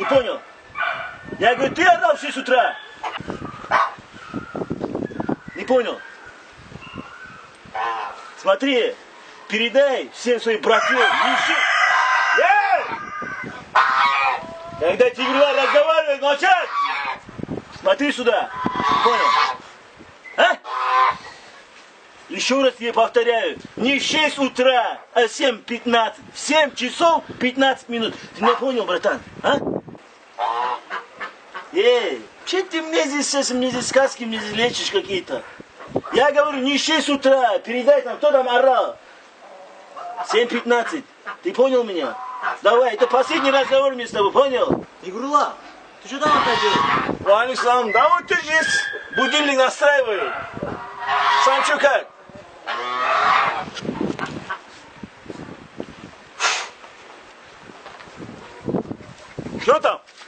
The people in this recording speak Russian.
понял? Я говорю, ты орал в 6 утра. Не понял? Смотри, передай всем своим братьям, когда Тигрула разговаривает, молчать! Смотри сюда. Понял? А? Еще раз я повторяю, не 6 утра, а 7:15. 7 часов 15 минут. Ты меня понял, братан? А? Че ты мне здесь сказки мне здесь лечишь какие-то? Я говорю, не 6 утра, передай там, кто там орал. 7:15. Ты понял меня? Давай, это последний разговор мне с тобой, понял? Тигрула, ты что там опять делаешь? Валислам, да вот ты здесь будильник настраиваю. Сам что как? Что там?